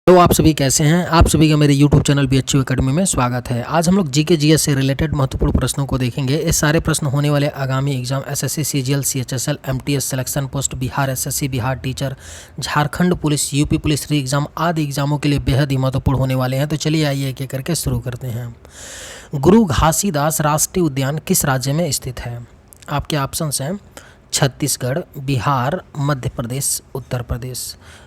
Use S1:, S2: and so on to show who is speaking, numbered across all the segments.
S1: तो आप सभी कैसे हैं। आप सभी का मेरे YouTube चैनल BHU एकेडमी में स्वागत है। आज हम लोग जीके जीएस से रिलेटेड महत्वपूर्ण प्रश्नों को देखेंगे। ये सारे प्रश्न होने वाले आगामी exam SSC CGL CHSL MTS selection post Bihar SSC Bihar teacher Jharkhand police UP police री एग्जाम आदि एग्जामों के लिए बेहद ही महत्वपूर्ण होने वाले हैं। तो चलिए आइए एक एक करके शुरू करते हैं। गुरु घासीदास राष्ट्रीय उद्यान किस राज्य में स्थित है? आपके ऑप्शंस हैं छत्तीसगढ़, बिहार, मध्य प्रदेश, उत्तर प्रदेश।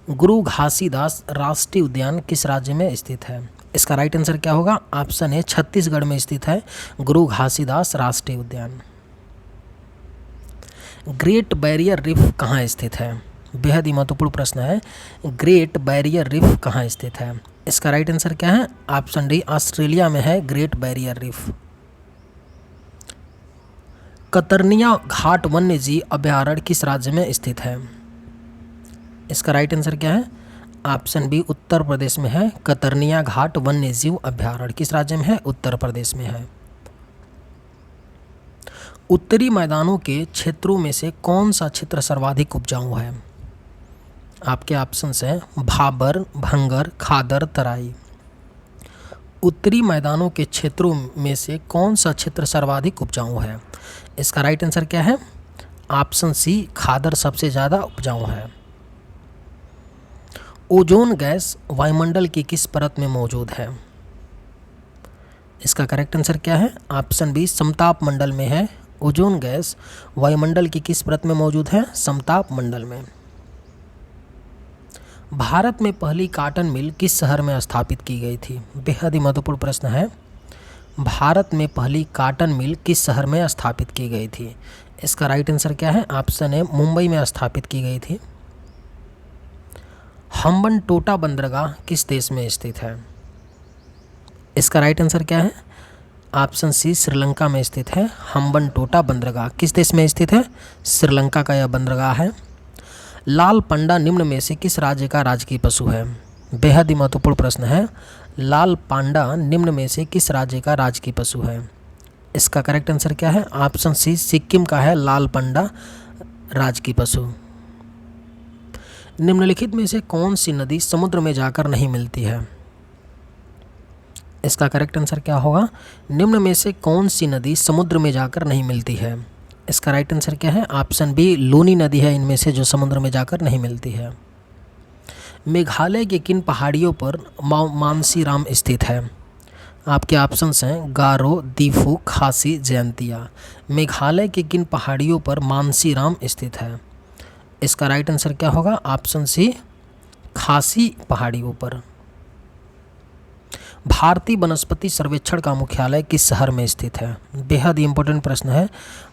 S1: गुरु घासीदास राष्ट्रीय उद्यान किस राज्य में स्थित है? इसका राइट आंसर क्या होगा? ऑप्शन है छत्तीसगढ़ में स्थित है गुरु घासीदास राष्ट्रीय उद्यान। ग्रेट बैरियर रीफ कहाँ स्थित है? बेहद ही महत्वपूर्ण प्रश्न है। ग्रेट बैरियर रीफ कहाँ स्थित है? इसका राइट आंसर क्या है? ऑप्शन डी ऑस्ट्रेलिया में है ग्रेट बैरियर रीफ। कतर्निया घाट वन्य जीव अभयारण्य किस राज्य में स्थित है? इसका राइट आंसर क्या है? ऑप्शन बी उत्तर प्रदेश में है। कतर्निया घाट वन्य जीव अभयारण्य किस राज्य में है? उत्तर प्रदेश में है। उत्तरी मैदानों के क्षेत्रों में से कौन सा क्षेत्र सर्वाधिक उपजाऊ है? आपके ऑप्शंस हैं भाबर, भंगर, खादर, तराई। उत्तरी मैदानों के क्षेत्रों में से कौन सा क्षेत्र सर्वाधिक उपजाऊ है? इसका राइट आंसर क्या है? ऑप्शन सी खादर सबसे ज़्यादा उपजाऊ है। ओजोन गैस वायुमंडल की किस परत में मौजूद है? इसका करेक्ट आंसर क्या है? ऑप्शन बी समताप मंडल में है। ओजोन गैस वायुमंडल की किस परत में मौजूद है? समताप मंडल में। भारत में पहली कॉटन मिल किस शहर में स्थापित की गई थी? बेहद ही महत्वपूर्ण प्रश्न है। भारत में पहली कॉटन मिल किस शहर में स्थापित की गई थी? इसका राइट आंसर क्या है? ऑप्शन है मुंबई में स्थापित की गई थी। हम्बनटोटा बंदरगाह किस देश में स्थित है? इसका राइट आंसर क्या है? ऑप्शन सी श्रीलंका में स्थित है। हम्बनटोटा बंदरगाह किस देश में स्थित है? श्रीलंका का यह बंदरगाह है। लाल पांडा निम्न में से किस राज्य का राजकीय पशु है? बेहद ही महत्वपूर्ण प्रश्न है। लाल पांडा निम्न में से किस राज्य का राजकीय पशु है? इसका करेक्ट आंसर क्या है? ऑप्शन सी सिक्किम का है लाल पांडा राजकीय पशु। निम्नलिखित में से कौन सी नदी समुद्र में जाकर नहीं मिलती है? इसका करेक्ट आंसर क्या होगा? निम्न में से कौन सी नदी समुद्र में जाकर नहीं मिलती है? इसका राइट आंसर क्या है? ऑप्शन बी लूनी नदी है इनमें से जो समुद्र में जाकर नहीं मिलती है। मेघालय के किन पहाड़ियों पर मानसीराम स्थित है? आपके ऑप्शंस हैं गारो, दीफू, खासी, जयंतिया। मेघालय के किन पहाड़ियों पर मानसीराम स्थित है? इसका राइट आंसर क्या होगा? ऑप्शन सी खासी पहाड़ियों पर। भारतीय वनस्पति सर्वेक्षण का मुख्यालय किस शहर में स्थित है? बेहद ही इंपॉर्टेंट प्रश्न है।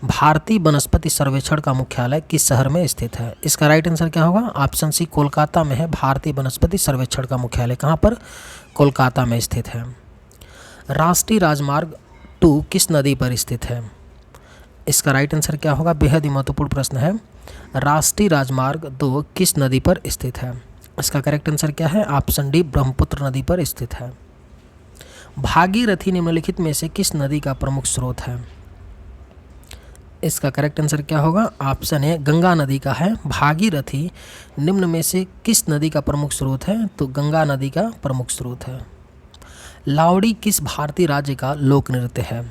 S1: भारतीय वनस्पति सर्वेक्षण का मुख्यालय किस शहर में स्थित है? इसका राइट आंसर क्या होगा? ऑप्शन सी कोलकाता में है। भारतीय वनस्पति सर्वेक्षण का मुख्यालय कहाँ पर? कोलकाता में स्थित है। राष्ट्रीय राजमार्ग 2 किस नदी पर स्थित है? इसका राइट आंसर क्या होगा? बेहद ही महत्वपूर्ण प्रश्न है। राष्ट्रीय राजमार्ग 2 किस नदी पर स्थित है? इसका करेक्ट आंसर क्या है? ऑप्शन डी ब्रह्मपुत्र नदी पर स्थित है। भागीरथी निम्नलिखित में से किस नदी का प्रमुख स्रोत है? इसका करेक्ट आंसर क्या होगा? ऑप्शन ए गंगा नदी का है। भागीरथी निम्न में से किस नदी का प्रमुख स्रोत है? तो गंगा नदी का प्रमुख स्रोत है। लावड़ी किस भारतीय राज्य का लोक नृत्य है?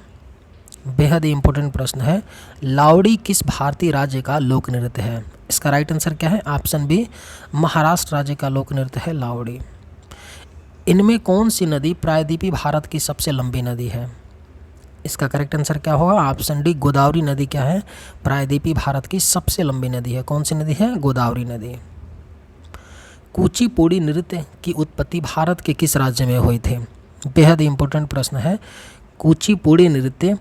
S1: बेहद ही इंपॉर्टेंट प्रश्न है। लावड़ी किस भारतीय राज्य का लोक नृत्य है? इसका राइट आंसर क्या है? ऑप्शन बी महाराष्ट्र राज्य का लोक नृत्य है लावड़ी। इनमें कौन सी नदी प्रायद्वीपीय भारत की सबसे लंबी नदी है? इसका करेक्ट आंसर क्या होगा? ऑप्शन डी गोदावरी नदी क्या है? प्रायद्वीपीय भारत की सबसे लंबी नदी है। कौन सी नदी है? गोदावरी नदी। कुचिपुड़ी नृत्य की उत्पत्ति भारत के किस राज्य में हुई थी? बेहद ही इंपॉर्टेंट प्रश्न है। कुचिपुड़ी नृत्य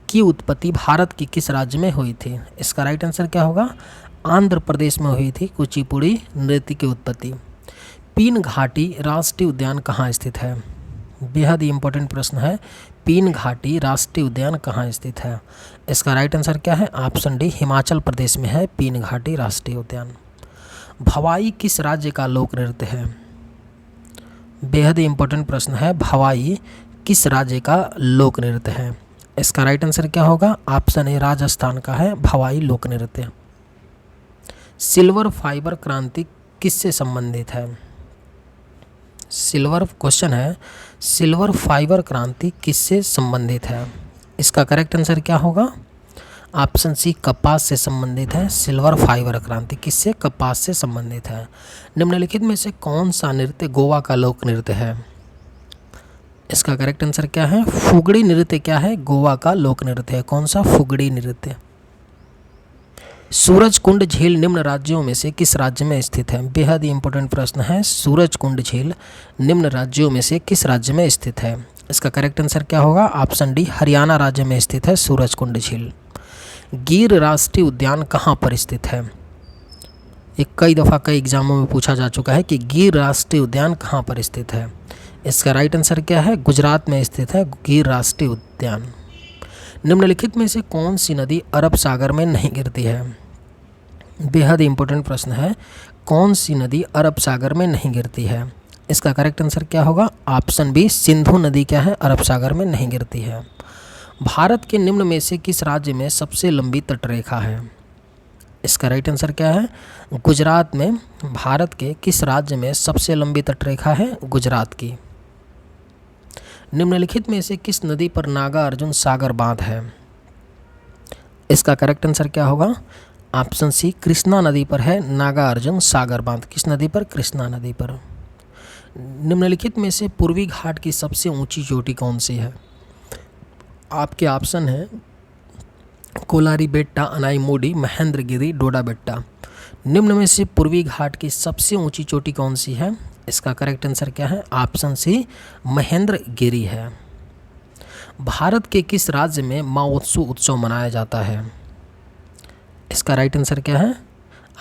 S1: की उत्पत्ति भारत की किस राज्य में हुई थी? इसका राइट आंसर क्या होगा? आंध्र प्रदेश में हुई थी कुचिपुड़ी नृत्य की उत्पत्ति। पीन घाटी राष्ट्रीय उद्यान कहाँ स्थित है? बेहद ही इंपॉर्टेंट प्रश्न है। पीन घाटी राष्ट्रीय उद्यान कहाँ स्थित है? इसका राइट आंसर क्या है? ऑप्शन डी हिमाचल प्रदेश में है पीन घाटी राष्ट्रीय उद्यान। भवाई किस राज्य का लोक नृत्य है? बेहद ही इंपॉर्टेंट प्रश्न है। भवाई किस राज्य का लोक नृत्य है? इसका राइट आंसर क्या होगा? ऑप्शन ए राजस्थान का है भवाई लोक नृत्य। सिल्वर फाइबर क्रांति किससे संबंधित है? सिल्वर क्वेश्चन है, सिल्वर फाइबर क्रांति किससे संबंधित है? इसका करेक्ट आंसर क्या होगा? ऑप्शन सी कपास से संबंधित है। सिल्वर फाइबर क्रांति किससे? कपास से संबंधित है। निम्नलिखित में से कौन सा नृत्य गोवा का लोक नृत्य है? इसका करेक्ट आंसर क्या है? फुगड़ी नृत्य क्या है? गोवा का लोक नृत्य है। कौन सा? फुगड़ी नृत्य। सूरजकुंड झील निम्न राज्यों में से किस राज्य में स्थित है? बेहद ही इंपॉर्टेंट प्रश्न है। सूरजकुंड झील निम्न राज्यों में से किस राज्य में स्थित है? इसका करेक्ट आंसर क्या होगा? ऑप्शन डी हरियाणा राज्य में स्थित है सूरजकुंड झील। गिर राष्ट्रीय उद्यान कहाँ पर स्थित है? ये कई दफ़ा कई एग्जामों में पूछा जा चुका है कि गिर राष्ट्रीय उद्यान कहाँ पर स्थित है। इसका राइट आंसर क्या है? गुजरात में स्थित है गिर राष्ट्रीय उद्यान। निम्नलिखित में से कौन सी नदी अरब सागर में नहीं गिरती है? बेहद इंपॉर्टेंट प्रश्न है। कौन सी नदी अरब सागर में नहीं गिरती है? इसका करेक्ट आंसर क्या होगा? ऑप्शन बी सिंधु नदी क्या है? अरब सागर में नहीं गिरती है। भारत के निम्न में से किस राज्य में सबसे लंबी तटरेखा है? इसका राइट आंसर क्या है? गुजरात में। भारत के किस राज्य में सबसे लंबी तटरेखा है? गुजरात की। निम्नलिखित में से किस नदी पर नागार्जुन सागर बांध है? इसका करेक्ट आंसर क्या होगा? ऑप्शन सी कृष्णा नदी पर है नागार्जुन सागर बांध। किस नदी पर? कृष्णा नदी पर। निम्नलिखित में से पूर्वी घाट की सबसे ऊंची चोटी कौन सी है? आपके ऑप्शन है कोलारी बेट्टा, अनाईमोडी, महेंद्रगिरी, डोडा बेट्टा। निम्न में से पूर्वी घाट की सबसे ऊंची चोटी कौन सी है? इसका करेक्ट आंसर क्या है? ऑप्शन सी महेंद्रगिरी है। भारत के किस राज्य में महोत्सव उत्सव मनाया जाता है? इसका राइट आंसर क्या है?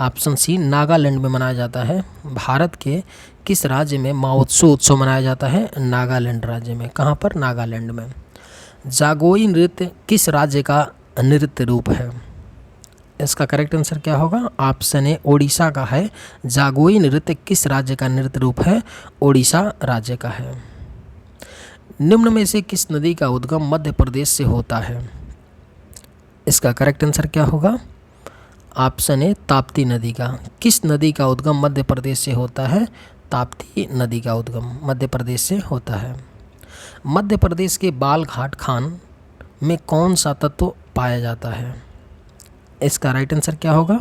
S1: ऑप्शन सी नागालैंड में मनाया जाता है। भारत के किस राज्य में महोत्सव उत्सव मनाया जाता है? नागालैंड राज्य में। कहाँ पर? नागालैंड में। जागोई नृत्य किस राज्य का नृत्य रूप है? इसका करेक्ट आंसर क्या होगा? ऑप्शन ए ओडिशा का है। जागोई नृत्य किस राज्य का नृत्य रूप है? ओडिशा राज्य का है। निम्न में से किस नदी का उद्गम मध्य प्रदेश से होता है? इसका करेक्ट आंसर क्या होगा? ऑप्शन ए ताप्ती नदी का। किस नदी का उद्गम मध्य प्रदेश से होता है? ताप्ती नदी का उद्गम मध्य प्रदेश से होता है। मध्य प्रदेश के बालघाट खान में कौन सा तत्व पाया जाता है? इसका राइट आंसर क्या होगा?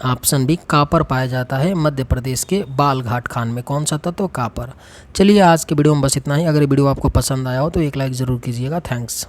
S1: ऑप्शन बी कापर पाया जाता है मध्य प्रदेश के बालघाट खान में। कौन सा तत्व? कापर। चलिए आज के वीडियो में बस इतना ही। अगर वीडियो आपको पसंद आया हो तो एक लाइक ज़रूर कीजिएगा। थैंक्स।